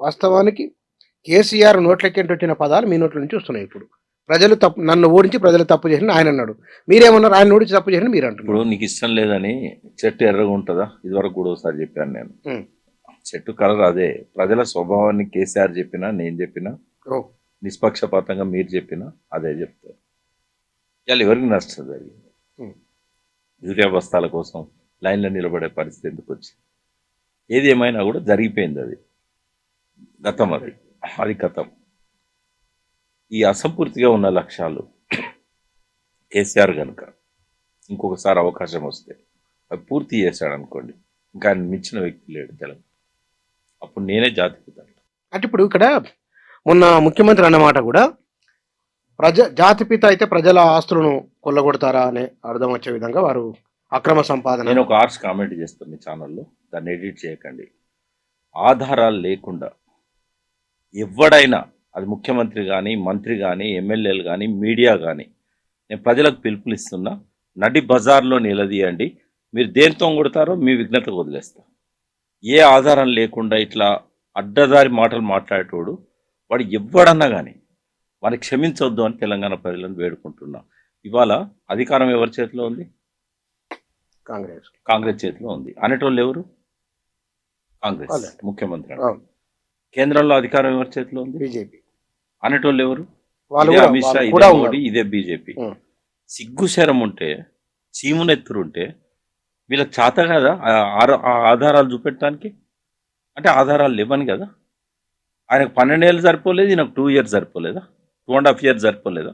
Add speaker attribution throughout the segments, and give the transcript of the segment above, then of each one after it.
Speaker 1: వాస్తవానికి కేసీఆర్ నోట్లెక్కేంటి వచ్చిన పదాలు మీ నోట్ల నుంచి వస్తున్నాయి ఇప్పుడు. ప్రజలు తప్పు నన్ను ఓడించి ప్రజలు తప్పు చేసిన ఆయన అన్నాడు. మీరేమన్నారు? ఆయన ఓడించి తప్పు చేసిన మీరు అంటున్నారు.
Speaker 2: ఇప్పుడు నీకు ఇష్టం లేదని చెట్టు ఎర్రగా ఉంటుందా? ఇదివరకు కూడా ఒకసారి చెప్పాను నేను. చెట్టు కలర్ అదే. ప్రజల స్వభావాన్ని కేసీఆర్ చెప్పినా, నేను చెప్పినా, నిష్పక్షపాతంగా మీరు చెప్పినా అదే చెప్తారు. ఇవాళ ఎవరికి నష్టం జరిగింది? యూరియా బస్తాల కోసం లైన్లో నిలబడే పరిస్థితి ఎందుకు వచ్చింది? ఏది ఏమైనా కూడా జరిగిపోయింది. అది గతం. అది గతం. ఈ అసంపూర్తిగా ఉన్న లక్ష్యాలు కేసీఆర్ కనుక ఇంకొకసారి అవకాశం వస్తే అది పూర్తి చేశాడు అనుకోండి, ఇంకా ఆయన మించిన వ్యక్తి లేడు తెలంగాణ. అప్పుడు నేనే జాతిపిత.
Speaker 1: అంటే ఇప్పుడు ఇక్కడ మొన్న ముఖ్యమంత్రి అన్నమాట కూడా జాతిపిత అయితే ప్రజల ఆస్తులను కొల్లగొడతారా అనే అర్థం వచ్చే విధంగా వారు అక్రమ సంపాదన.
Speaker 2: నేను ఒక ఆర్ట్స్ కామెంట్ చేస్తాను మీ ఛానల్లో, దాన్ని ఎడిట్ చేయకండి. ఆధారాలు లేకుండా ఎవడైనా, అది ముఖ్యమంత్రి కానీ, మంత్రి కానీ, ఎమ్మెల్యేలు కానీ, మీడియా కానీ, నేను ప్రజలకు పిలుపునిస్తున్నా, నడి బజార్లో నిలదీయండి. మీరు దేనితో కొడతారో మీ విఘ్నతకు వదిలేస్తా. ఏ ఆధారం లేకుండా ఇట్లా అడ్డదారి మాటలు మాట్లాడేటోడు వాడు ఎవ్వడన్నా కానీ వాడిని క్షమించవద్దు అని తెలంగాణ ప్రజలను వేడుకుంటున్నా. ఇవాళ అధికారం ఎవరి చేతిలో ఉంది? కాంగ్రెస్ చేతిలో ఉంది. అనేటోళ్ళు ఎవరు? కాంగ్రెస్ ముఖ్యమంత్రి. కేంద్రంలో అధికారం ఎవరి చేతిలో ఉంది?
Speaker 1: బీజేపీ.
Speaker 2: అనేటోళ్ళు ఎవరు? అమిత్ షా, ఇదే మోడీ, ఇదే బీజేపీ. సిగ్గుశరం ఉంటే, చీమునెత్తురుంటే వీళ్ళకి చేత కదా ఆధారాలు చూపెట్టడానికి? అంటే ఆధారాలు లేవని కదా. ఆయనకు 12 ఏళ్ళు సరిపోలేదు, ఈయనకు 2 years సరిపోలేదా? 2.5 years సరిపోలేదా?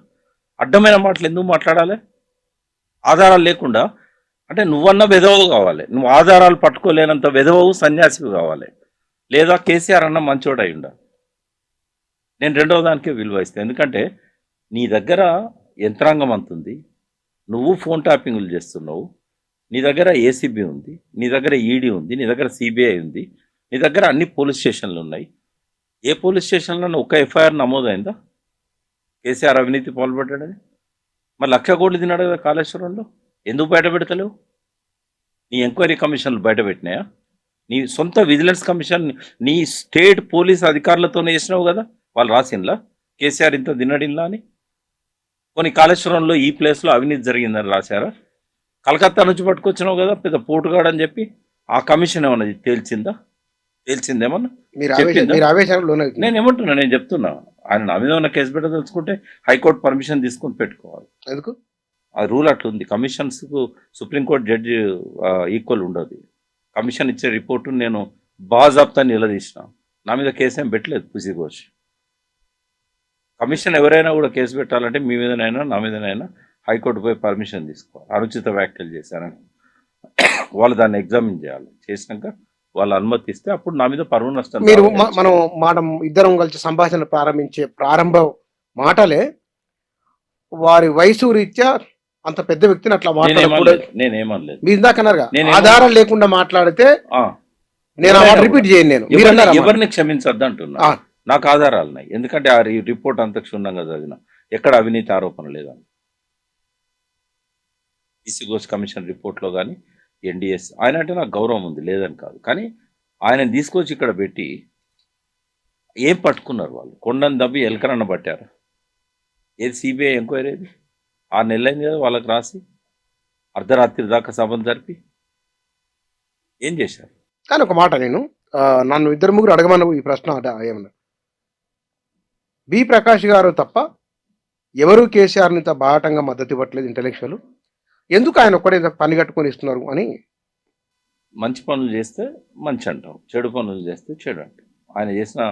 Speaker 2: అడ్డమైన మాటలు ఎందుకు మాట్లాడాలి ఆధారాలు లేకుండా? అంటే నువ్వన్నా వెధవవు కావాలి, నువ్వు ఆధారాలు పట్టుకోలేనంత వెధవవు సన్యాసివి కావాలి, లేదా కేసీఆర్ అన్న మంచోడు అయి ఉండాలి. నేను రెండవ దానికే విలువ ఇస్తాను. ఎందుకంటే నీ దగ్గర యంత్రాంగం అంతుంది, నువ్వు ఫోన్ ట్యాపింగ్లు చేస్తున్నావు, నీ దగ్గర ఏసీబీ ఉంది, నీ దగ్గర ఈడీ ఉంది, నీ దగ్గర సిబిఐ ఉంది, నీ దగ్గర అన్ని పోలీస్ స్టేషన్లు ఉన్నాయి. ఏ పోలీస్ స్టేషన్లో ఒక ఎఫ్ఐఆర్ నమోదైందా కేసీఆర్ అవినీతి పాల్పడ్డాడని? మరి 1,00,000 కోట్లు తిన్నాడు కదా కాళేశ్వరంలో, ఎందుకు బయట పెడతలేవు? నీ ఎంక్వైరీ కమిషన్లు బయట పెట్టినాయా? నీ సొంత విజిలెన్స్ కమిషన్ నీ స్టేట్ పోలీస్ అధికారులతోనే చేసినావు కదా. వాళ్ళు రాసిన్లా కేసీఆర్ ఇంత తినడిన్లా అని? కొన్ని కాళేశ్వరంలో ఈ ప్లేస్లో అవినీతి జరిగిందని రాశారా? కలకత్తా నుంచి పట్టుకొచ్చినావు కదా పెద్ద పోటుగాడు అని చెప్పి. ఆ కమిషన్ ఏమన్నా తేల్చిందేమన్నా? నేను ఏమంటున్నా, నేను చెప్తున్నా, ఆయన నా మీద ఉన్న కేసు పెట్టదలుచుకుంటే హైకోర్టు పర్మిషన్ తీసుకొని పెట్టుకోవాలి.
Speaker 1: ఎందుకు?
Speaker 2: ఆ రూల్ అట్లుంది. కమిషన్స్కు సుప్రీంకోర్టు జడ్జి ఈక్వల్ ఉండదు. కమిషన్ ఇచ్చే రిపోర్టు నేను బాజాబ్తా నిలదీసిన, నా మీద కేసు ఏం పెట్టలేదు పుసిగోష్. కమిషన్ ఎవరైనా కూడా కేసు పెట్టాలంటే మీ మీదనైనా నా మీదనైనా హైకోర్టు పోయి పర్మిషన్ తీసుకోవాలి. అనుచిత వ్యాఖ్యలు చేశారని వాళ్ళు దాన్ని ఎగ్జామిన్ చేయాలి. చేసినాక వాళ్ళు అనుమతిస్తే అప్పుడు నా మీద పరువు నష్టం.
Speaker 1: మీరు మనం ఇద్దరం కలిసి సంభాషణ ప్రారంభించే ప్రారంభ మాటలే వారి వయసు రీత్యా అంత పెద్ద వ్యక్తిని అట్లా మాట్లాడకూడదు.
Speaker 2: నేనేమనలేదు.
Speaker 1: మీరు ఇందాకన్నారుగా ఆధారం లేకుండా మాట్లాడితే నేను రిపీట్ చేయను. నేను
Speaker 2: ఎవరిని క్షమించద్దు అంటున్నా. నాకు ఆధారాలు ఉన్నాయి. ఎందుకంటే ఆ రిపోర్ట్ అంత క్షుణ్ణంగా చదివిన, ఎక్కడ అవినీతి ఆరోపణ లేదని. ఈసీ ఘోష్ కమిషన్ రిపోర్ట్లో కానీ ఎన్డీఎస్ ఆయన అంటే నాకు గౌరవం ఉంది, లేదని కాదు. కానీ ఆయన తీసుకొచ్చి ఇక్కడ పెట్టి ఏం పట్టుకున్నారు వాళ్ళు? కొండను దబ్బి ఎలకరన్న పట్టారు. ఏది సిబిఐ ఎంక్వైరీ? ఏది 6 నెలలు అయింది కదా వాళ్ళకి రాసి, అర్ధరాత్రి దాకా సభలు జరిపి ఏం చేశారు?
Speaker 1: కానీ ఒక మాట, నేను నన్ను 2-3 అడగమన్న ఈ ప్రశ్న ఏమన్నా, బి ప్రకాష్ గారు తప్ప ఎవరు కేసీఆర్ని ఇంత బాటంగా మద్దతు ఇవ్వట్లేదు ఇంటెలెక్చువల్, ఎందుకు ఆయన ఒక్కడే పని కట్టుకొని ఇస్తున్నారు అని?
Speaker 2: మంచి పనులు చేస్తే మంచి అంటాం, చెడు పనులు చేస్తే చెడు అంటాం. ఆయన చేసిన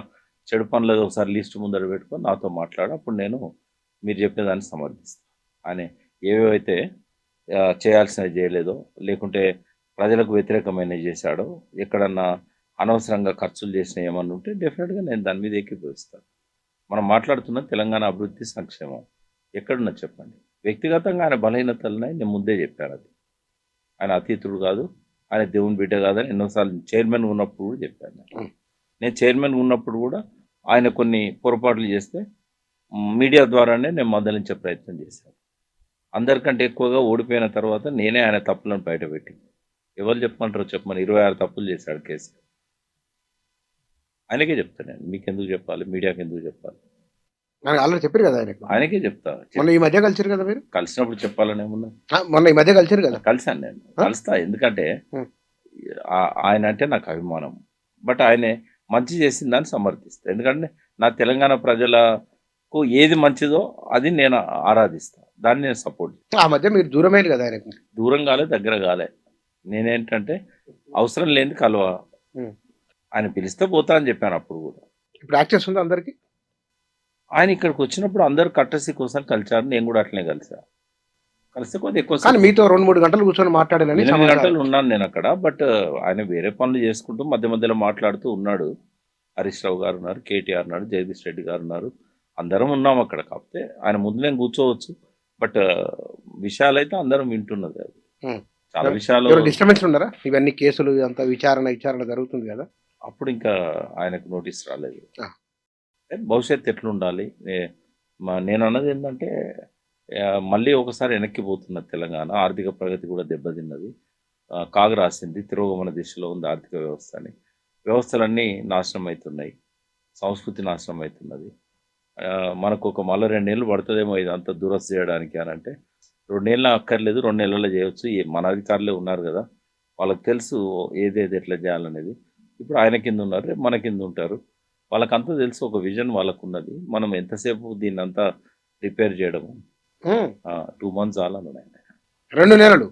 Speaker 2: చెడు పనులు ఒకసారి లిస్ట్ ముందర పెట్టుకొని నాతో మాట్లాడు, అప్పుడు నేను మీరు చెప్పేదాన్ని సమర్థిస్తాను. ఆయన ఏవేవైతే చేయాల్సినవి చేయలేదో, లేకుంటే ప్రజలకు వ్యతిరేకమైనవి చేశాడో, ఎక్కడన్నా అనవసరంగా ఖర్చులు చేసిన ఏమన్నా ఉంటే డెఫినెట్గా నేను దాని మీద ఏకీభవిస్తాను. మనం మాట్లాడుతున్న తెలంగాణ అభివృద్ధి సంక్షేమం ఎక్కడున్నా చెప్పండి. వ్యక్తిగతంగా ఆయన బలహీనతలున్నాయి, నేను ముందే చెప్పాను. అది ఆయన అతీతుడు కాదు, ఆయన దేవుని బిడ్డ కాదని ఎన్నోసార్లు చైర్మన్ ఉన్నప్పుడు కూడా చెప్పాను. నేను చైర్మన్ ఉన్నప్పుడు కూడా ఆయన కొన్ని పొరపాట్లు చేస్తే మీడియా ద్వారానే నేను మందలించే ప్రయత్నం చేశాను. అందరికంటే ఎక్కువగా ఓడిపోయిన తర్వాత నేనే ఆయన తప్పులను బయటపెట్టి, ఎవరు చెప్పమంటారో చెప్పమని 26 తప్పులు చేశాడు కేసీఆర్. ఆయనకే చెప్తా నేను, మీకెందుకు చెప్పాలి, మీడియాకి ఎందుకు చెప్పాలి,
Speaker 1: నాకు ఆల్రెడీ చెప్పారు కదా ఆయనకు.
Speaker 2: ఆయనకే చెప్తా.
Speaker 1: మొన్న ఈ మధ్య కలిసారు కదా మీరు?
Speaker 2: కలిసినప్పుడు చెప్పాలని ఏమున్నా,
Speaker 1: మొన్న ఈ మధ్య కలిసారు కదా?
Speaker 2: కలిసాను నేను, కలుస్తా. ఎందుకంటే ఆయన అంటే నాకు అభిమానం. బట్ ఆయనే మంచి చేసిన దాన్ని సమర్థిస్తా. ఎందుకంటే నా తెలంగాణ ప్రజలకు ఏది మంచిదో అది నేను ఆరాధిస్తా, దాన్ని నేను సపోర్ట్.
Speaker 1: ఆ మధ్య మీరు దూరమైంది కదా ఆయనకు?
Speaker 2: దూరం కాలే, దగ్గర కాలే. నేనేంటంటే అవసరం లేని కలవ, ఆయన పిలిస్తే పోతా అని చెప్పాను అప్పుడు కూడా.
Speaker 1: ఇప్పుడు యాక్సెస్ ఉంది అందరికి?
Speaker 2: ఆయన ఇక్కడికి వచ్చినప్పుడు అందరూ కట్టసి కోసం కలిసారు, నేను కూడా అట్లనే కలిసా. కలిస్తే కొద్దిగా ఎక్కువ
Speaker 1: కానీ మీతో 2-3 గంటలు కూర్చొని మాట్లాడాలని
Speaker 2: 8 గంటలు ఉన్నాను నేను అక్కడ. బట్ ఆయన వేరే పనులు చేసుకుంటూ మధ్య మధ్యలో మాట్లాడుతూ ఉన్నాడు. హరీష్ రావు గారు ఉన్నారు, కేటీఆర్ ఉన్నాడు, జగదీష్ రెడ్డి గారు ఉన్నారు, అందరం ఉన్నాం అక్కడ. కాకపోతే ఆయన ముందు నేను కూర్చోవచ్చు, బట్ విషయాలు అయితే అందరం వింటున్నది. అది చాలా విషయాలు.
Speaker 1: డిస్టర్బెన్స్ ఉన్నారా? ఇవన్నీ కేసులు అంతా విచారణ జరుగుతుంది కదా,
Speaker 2: అప్పుడు ఇంకా ఆయనకు నోటీస్ రాలేదు. భవిష్యత్తు ఎట్లుండాలి, నేను అన్నది ఏంటంటే మళ్ళీ ఒకసారి వెనక్కి పోతున్నది తెలంగాణ. ఆర్థిక ప్రగతి కూడా దెబ్బతిన్నది, కాగు రాసింది, తిరోగమన దిశలో ఉంది ఆర్థిక వ్యవస్థ అని. వ్యవస్థలన్నీ నాశనం అవుతున్నాయి, సంస్కృతి నాశనం అవుతున్నది. మనకు ఒక మళ్ళీ 2 ఏళ్ళు పడుతుందేమో ఇదంతా దురస్తి చేయడానికి అని అంటే, 2 ఏళ్ళు అక్కర్లేదు, 2 నెలల్లో చేయవచ్చు. మన అధికారులే ఉన్నారు కదా, వాళ్ళకి తెలుసు ఏదేది ఎట్లా చేయాలనేది. ఇప్పుడు ఆయన కింద ఉన్నారు, రేపు మన కింద ఉంటారు, వాళ్ళకంతా తెలుసు, ఒక విజన్ వాళ్ళకు ఉన్నది. మనం ఎంతసేపు దీన్ని అంతా రిపేర్ చేయడము? 2 months చాలా
Speaker 1: 2 నెలలు.